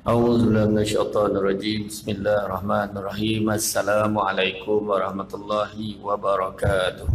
A'udzubillahi minasyaitonir rajim. Bismillahirrahmanirrahim. Assalamualaikum warahmatullahi wabarakatuh.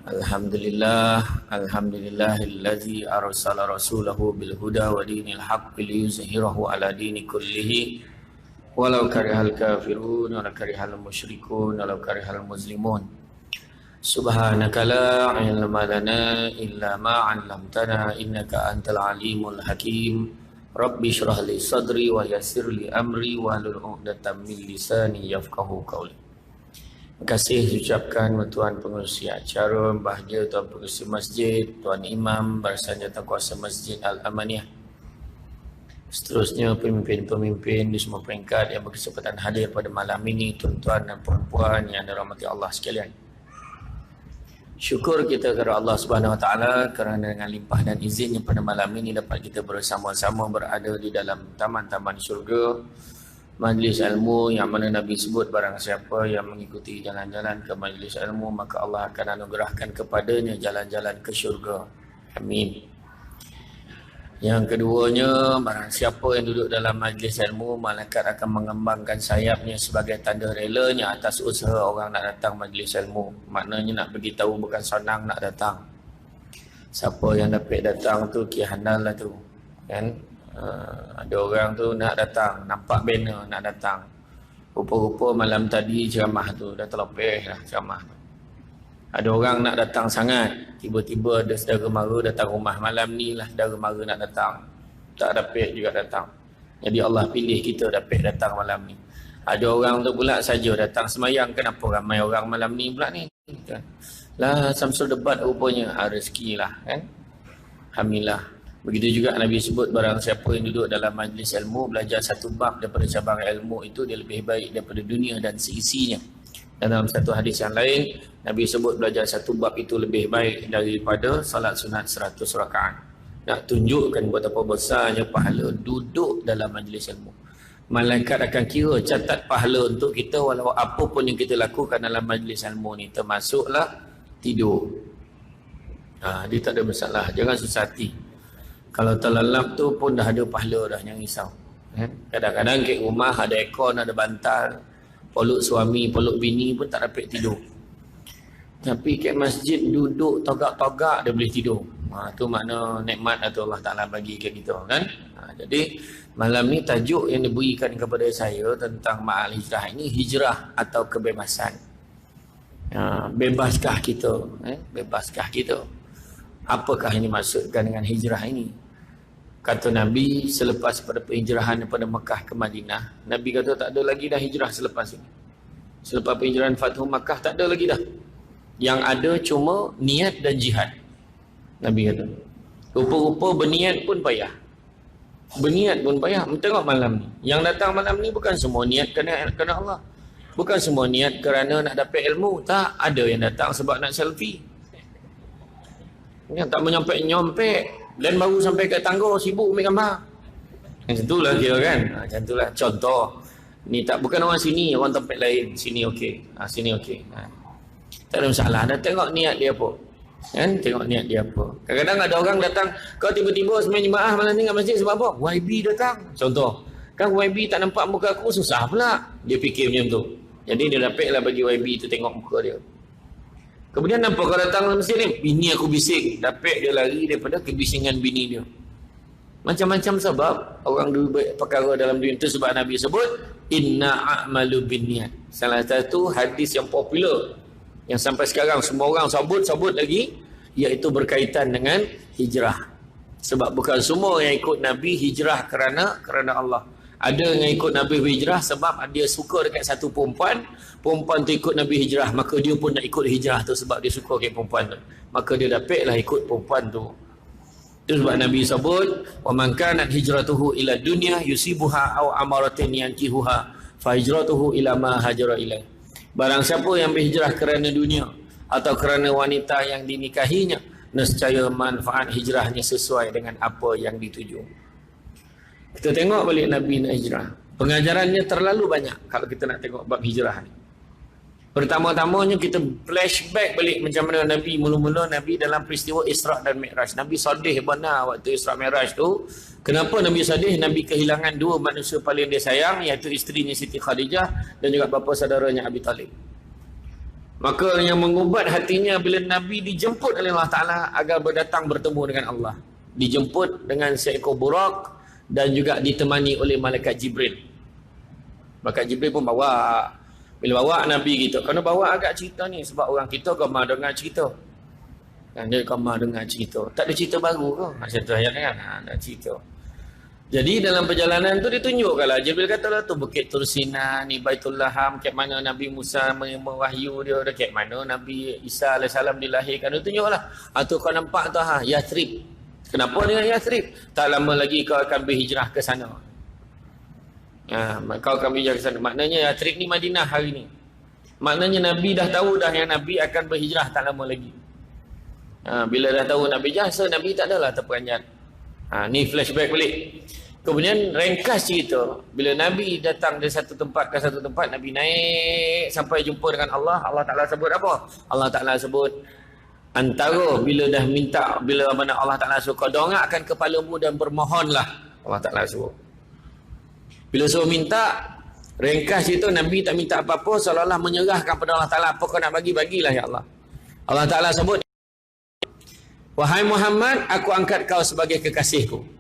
Alhamdulillahillazi arsala rasulahu bil huda wa dinil haqqi liyuzhirahu ala dini kullihi walau karihal kafirun wa karihal musyrikun walau karihal muslimun. Subhanaka la ilma lana illa ma 'allamtana innaka antal alimul hakim. Rabbi syrah li sadri wa yassir li amri wa hlul 'uqdatam min lisani yafqahu qawli. Terima kasih ucapkan Tuan Pengerusi Acara, bahagia Tuan Pengerusi Masjid, Tuan Imam, Barisan Jawatankuasa Masjid Al-Amaniyah. Seterusnya pemimpin-pemimpin di semua peringkat yang berkesempatan hadir pada malam ini, tuan-tuan dan puan-puan yang dirahmati Allah sekalian. Syukur kita kepada Allah Subhanahu Wa Taala kerana dengan limpah dan izinnya pada malam ini dapat kita bersama-sama berada di dalam taman-taman syurga, majlis ilmu yang mana Nabi sebut barang siapa yang mengikuti jalan-jalan ke majlis ilmu maka Allah akan anugerahkan kepadanya jalan-jalan ke syurga. Amin. Yang keduanya, barang siapa yang duduk dalam majlis ilmu, malaikat akan mengembangkan sayapnya sebagai tanda relanya atas usaha orang nak datang majlis ilmu. Maknanya nak beritahu bukan senang nak datang. Siapa yang dapat datang tu kihandal lah tu. Kan? Ada orang tu nak datang, nampak banner nak datang. Rupa-rupa malam tadi ceramah tu, dah terlepih lah ceramah tu. Ada orang nak datang sangat, tiba-tiba ada saudara mara datang rumah malam ni lah, saudara mara nak datang, tak dapat juga datang. Jadi Allah pilih kita dapat datang malam ni. Ada orang tu pula saja datang semayang, kenapa ramai orang malam ni pula ni kan? Lah Samsul debat rupanya, rezeki lah kan. Alhamdulillah. Begitu juga Nabi sebut barang siapa yang duduk dalam majlis ilmu belajar satu bab daripada cabang ilmu itu, dia lebih baik daripada dunia dan seisinya. Dan dalam satu hadis yang lain, Nabi sebut belajar satu bab itu lebih baik daripada salat sunat 100 rakaat. Nak tunjukkan betapa besarnya pahala duduk dalam majlis ilmu. Malaikat akan kira catat pahala untuk kita walau apa pun yang kita lakukan dalam majlis ilmu ni, termasuklah tidur. Dia tak ada masalah, jangan susah hati. Kalau terlelap tu pun dah ada pahala dah, jangan risau. Kadang-kadang kat rumah ada aircon, ada bantal, peluk suami, peluk bini pun tak dapat tidur. Tapi kat masjid duduk togak-togak dia boleh tidur. Tu makna nikmat atau Allah Ta'ala bagi kat kita kan. Jadi malam ni tajuk yang diberikan kepada saya tentang ma'al hijrah ini, hijrah atau kebebasan. Bebaskah kita? Bebaskah kita? Apakah ini maksudkan dengan hijrah ini? Kata Nabi selepas pada penghijrahan daripada Mekah ke Madinah, Nabi kata tak ada lagi dah hijrah selepas ini. Selepas penghijrahan Fathu Makkah tak ada lagi dah. Yang ada cuma niat dan jihad. Nabi kata. Rupa-rupa berniat pun payah. Berniat pun payah. Tengok malam ni. Yang datang malam ni bukan semua niat kerana Allah. Bukan semua niat kerana nak dapat ilmu. Tak. Ada yang datang sebab nak selfie. Yang tak menyampai-nyampai. Dan baru sampai ke tangga sibuk ambil gambar. Macam itulah kira kan. Macam itulah contoh. Ni tak bukan orang sini, orang tempat lain. Sini okey. Sini okey. Tak ada masalah. Dah tengok niat dia apa. Kan? Tengok niat dia apa. Kadang-kadang ada orang datang, kau tiba-tiba sembahyang jemaah malam ni kat masjid sebab apa? YB datang. Contoh. Kan YB tak nampak muka aku, susah pula. Dia fikir macam tu. Jadi dia dapatlah bagi YB tu tengok muka dia. Kemudian nampak kau datang dalam masjid ni, bini aku bising. Dapat dia lari daripada kebisingan bini dia. Macam-macam sebab orang dulu perkara dalam dunia itu sebab Nabi sebut inna a'malu binniyat. Salah satu hadis yang popular yang sampai sekarang semua orang sabut lagi, iaitu berkaitan dengan hijrah. Sebab bukan semua yang ikut Nabi hijrah kerana Allah. Ada yang ikut Nabi hijrah sebab dia suka dekat satu perempuan tu ikut Nabi hijrah, maka dia pun nak ikut hijrah tu sebab dia suka dekat perempuan tu. Maka dia dapatlah ikut perempuan tu. Itu sebab Nabi sebut, wa man kanat hijratuhu ila dunya yusibuha aw amaratin yankihuha fa hijratuhu ila ma hajara ilaih. Barang siapa yang berhijrah kerana dunia atau kerana wanita yang dinikahinya, nescaya manfaat hijrahnya sesuai dengan apa yang dituju. Kita tengok balik Nabi nak hijrah. Pengajarannya terlalu banyak kalau kita nak tengok bab hijrah ni. Pertama-tamanya kita flashback balik macam mana Nabi, mula-mula Nabi dalam peristiwa Isra' dan Mi'raj. Nabi sedih benar waktu Isra' Mi'raj tu. Kenapa Nabi sedih? Nabi kehilangan dua manusia paling dia sayang, iaitu isterinya Siti Khadijah dan juga bapa saudaranya Abi Talib. Maka yang mengubat hatinya bila Nabi dijemput oleh Allah Ta'ala agar berdatang bertemu dengan Allah. Dijemput dengan seekor burak dan juga ditemani oleh Malaikat Jibril. Malaikat Jibril pun bawa. Bila bawa Nabi gitu, kena bawa agak cerita ni sebab orang kita gemar dengar cerita. Kan dia gemar dengar cerita. Tak ada cerita baru ke? Macam tu ayat kan? Ada cerita. Jadi dalam perjalanan tu ditunjukkanlah. Jibril katalah tu Bukit Tursina, ni Baitul Laham, kat mana Nabi Musa mewahyu dia, kat mana Nabi Isa AS dilahirkan. Dia tunjuklah. Tu kau nampak tu Yathrib. Kenapa dengan Yathrib? Tak lama lagi kau akan berhijrah ke sana. Kau akan berhijrah ke sana. Maknanya Yathrib ni Madinah hari ni. Maknanya Nabi dah tahu dah yang Nabi akan berhijrah tak lama lagi. Bila dah tahu Nabi jasa, Nabi tak adalah terperanjat. Ni flashback balik. Kemudian ringkas cerita. Bila Nabi datang dari satu tempat ke satu tempat, Nabi naik sampai jumpa dengan Allah. Allah Ta'ala sebut apa? Allah Ta'ala sebut antara bila dah minta, bila mana Allah Ta'ala suruh kau dongakkan kepalamu dan bermohonlah. Allah Ta'ala suruh. Bila suruh minta, ringkas cerita, Nabi tak minta apa-apa, seolah-olah menyerahkan pada Allah Ta'ala. Apa kau nak bagi, bagilah ya Allah. Allah Ta'ala sebut, wahai Muhammad, aku angkat kau sebagai kekasihku.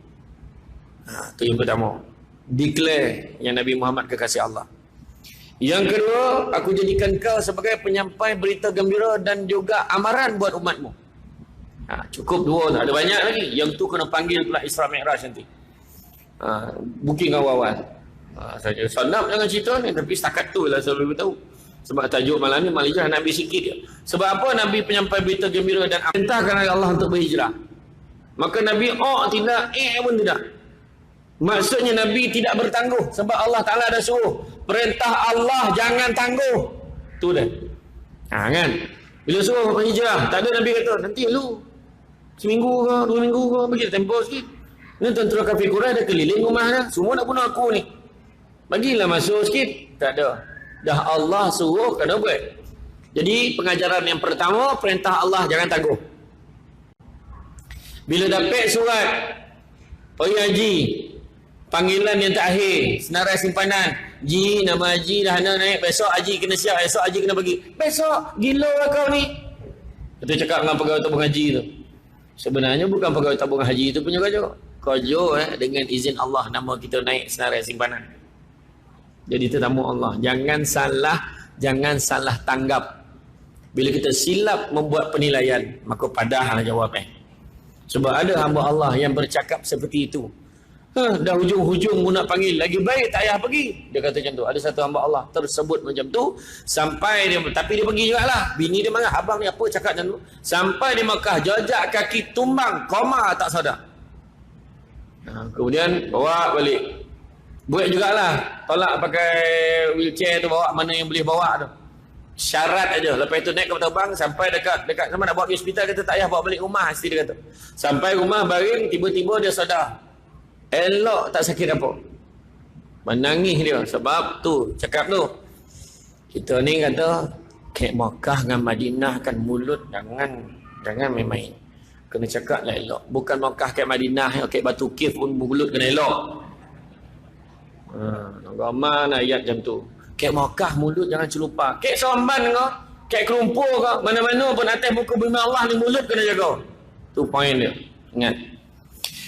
Itu yang pertama. Declare yang Nabi Muhammad kekasih Allah. Yang kedua, aku jadikan kau sebagai penyampai berita gembira dan juga amaran buat umatmu. Cukup dua, tak ada banyak lagi. Yang tu kena panggil pula Isra Mi'raj nanti. Booking awal-awal. Saja sanap jangan cerita ni, tapi setakat tu lah saya boleh tahu. Sebab tajuk malam ni Malaysia Nabi sikit dia. Sebab apa Nabi penyampai berita gembira dan perintahkan oleh Allah untuk berhijrah. Maka Nabi tidak, pun tidak. Maksudnya Nabi tidak bertangguh sebab Allah Ta'ala dah suruh. Perintah Allah jangan tangguh. Tu dah. Kan? Bila suruh berhijrah, tak ada Nabi kata, nanti lu seminggu ke, 2 minggu ke, bagi tempoh sikit. Ni tentera kafir Quraisy dah keliling rumah dah. Semua nak bunuh aku ni. Bagilah masuk sikit. Tak ada. Dah Allah suruh kena buat. Jadi pengajaran yang pertama, perintah Allah jangan tangguh. Bila dapat surat pergi haji, panggilan yang terakhir, senarai simpanan, Ji, nama haji dah naik, besok haji kena siap, esok haji kena bagi. Besok gila lah kau ni. Kita cakap dengan pegawai tabung haji tu. Sebenarnya bukan pegawai tabung haji tu punya kerja. Kerja dengan izin Allah, nama kita naik senarai simpanan. Jadi tetamu Allah. Jangan salah tanggap. Bila kita silap membuat penilaian, maka padahlah jawabnya. Sebab ada hamba Allah yang bercakap seperti itu. Dah hujung-hujung mu nak panggil, lagi baik tak payah pergi. Dia kata macam tu. Ada satu hamba Allah tersebut macam tu. Sampai dia, tapi dia pergi jugalah. Bini dia marah, abang ni apa cakap macam tu. Sampai di Makkah, jajak kaki tumbang, koma tak sadar. Kemudian bawa balik. Buat jugalah. Tolak pakai wheelchair tu, bawa mana yang boleh bawa tu. Syarat aja. Lepas itu naik kapal terbang sampai dekat sama nak bawa pergi hospital, kata tak payah bawa balik rumah, isteri dia kata. Sampai rumah baring, tiba-tiba dia sedar. Elok tak sakit apa. Menangis dia sebab tu cakap tu. Kita ni kata Kek Makkah dengan Madinah kan mulut jangan main-main. Kena cakap lah elok. Bukan Makkah Kek Madinah, Kek Batu Kif pun mulut kena elok. Ramai ayat macam tu. Kek Makkah mulut jangan celupa. Kek Seremban kau, kek Kelumpur kau, mana-mana pun atas muka bumi Allah ni mulut kena jaga. Tu poin dia. Ingat.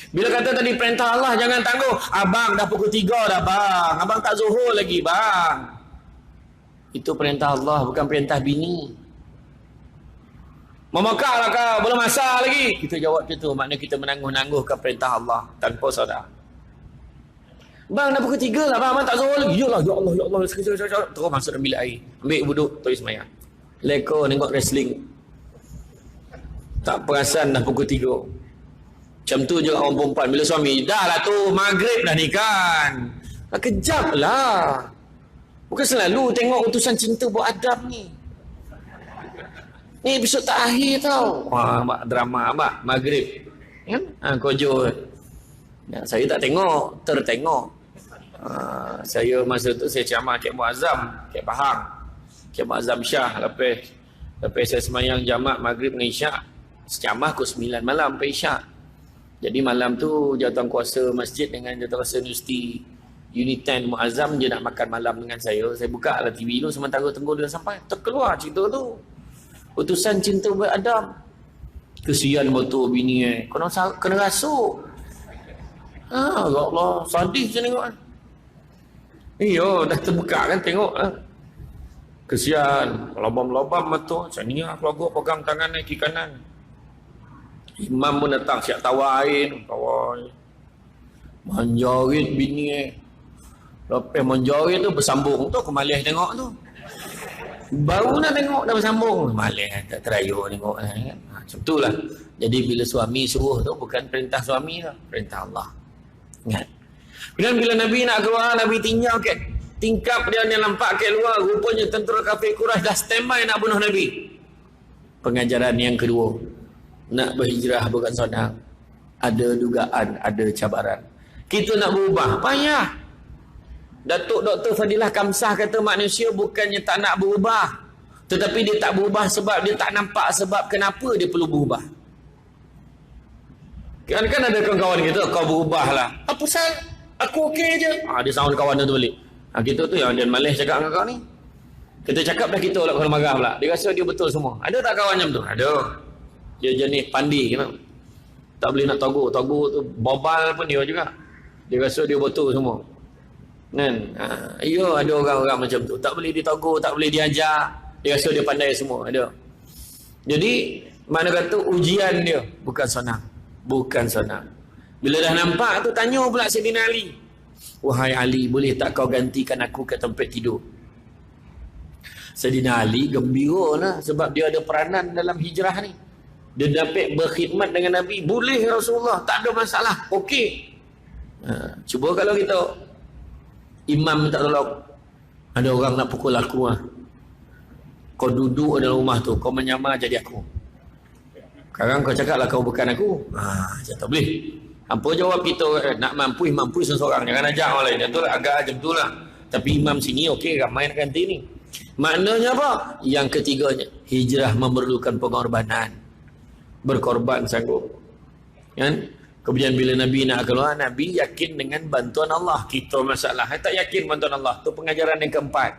Bila kata tadi perintah Allah jangan tangguh. Abang dah pukul 3 dah bang. Abang tak zuhur lagi bang. Itu perintah Allah, bukan perintah bini. Memakah lah kau, belum masa lagi. Kita jawab macam tu. Maknanya kita menangguh-nangguhkan perintah Allah tanpa sadar. Bang dah pukul 3 lah bang. Abang tak zuhur lagi. Ya Allah. Sekejap. Terus masuk dalam bilik air. Ambil wuduk, tulis semayang. Leko tengok wrestling. Tak perasan dah pukul 3. Macam tu je orang perempuan. Bila suami, dah lah tu, maghrib dah ni kan. Kejap lah. Bukan selalu tengok utusan cinta buat adab ni. Ni episod terakhir tau. Wah, drama abang, maghrib. Kan? Kojo. Ya, saya tak tengok, tertengok. Saya masa tu saya ceramah Cik Muazzam, Cik Pahang, Cik Muazzam Syah. Lepas saya semayang jamak maghrib dengan isyak, ceramah pukul 9 malam sampai isyak. Jadi malam tu jawatan kuasa masjid dengan jawatan kuasa universiti Unit 10 Muazzam dia nak makan malam dengan saya. Saya buka lah TV tu sementara tunggu dia sampai. Terkeluar cerita tu. Utusan cinta beradab. Kesian motor bini kena rasuk. Ya Allah, sadis je tengok. Iyo, dah terbuka kan tengok. Kesian, lobam-lobam motor. Macam ni lah keluarga pegang tangan kiri kanan. Imam pun datang siap tawar air. Menjorit bini Lepas menjorit tu bersambung tu. Aku malis tengok tu. Baru nak tengok dah bersambung. Malis tak terayuk tengok. Macam tu lah. Jadi bila suami suruh tu bukan perintah suami lah. Perintah Allah. Ingat. Kemudian bila Nabi nak keluar, Nabi tinggal kat tingkap dia nampak kat luar. Rupanya tentera kafir Quraisy dah standby nak bunuh Nabi. Pengajaran yang kedua. Nak berhijrah bukan senang. Ada dugaan, ada cabaran. Kita nak berubah, payah. Datuk Dr. Fadilah Kamsah kata manusia bukannya tak nak berubah. Tetapi dia tak berubah sebab dia tak nampak sebab kenapa dia perlu berubah. Kan ada kawan-kawan kita, kau berubahlah. Apa sal? Aku okey je. Dia sound kawan tu balik. Kita tu yang dia malis cakap dengan kau ni. Kita cakap dah kita lah kena marah pula. Dia rasa dia betul semua. Ada tak kawan macam tu? Ada. Dia jenis pandi kan. Tak boleh nak togur. Togur tu bobal pun dia juga. Dia rasa dia betul semua. Kan? Ya, ada orang-orang macam tu. Tak boleh ditogur, tak boleh diajar. Dia rasa dia pandai semua. Ada. Jadi, mana kata ujian dia bukan senang. Bukan senang. Bila dah nampak tu, tanya pula Sayyidina Ali. Wahai Ali, boleh tak kau gantikan aku ke tempat tidur? Sayyidina Ali gembira lah sebab dia ada peranan dalam hijrah ni. Dia dapat berkhidmat dengan Nabi. Boleh Rasulullah, tak ada masalah. Okey. Cuba kalau kita imam tak tolong, ada orang nak pukul aku lah. Kau duduk dalam rumah tu, kau menyamar jadi aku. Sekarang kau cakap lah kau bukan aku. Tak boleh. Apa jawab kita? Nak mampu seseorang. Jangan ajak orang lain. Itu agak macam tu lah. Tapi imam sini okey, ramai nak ganti ni. Maknanya apa? Yang ketiganya, hijrah memerlukan pengorbanan. Berkorban sanggup. Kan? Kemudian bila Nabi nak keluar, Nabi yakin dengan bantuan Allah. Kita masalah tak yakin bantuan Allah. Itu pengajaran yang keempat.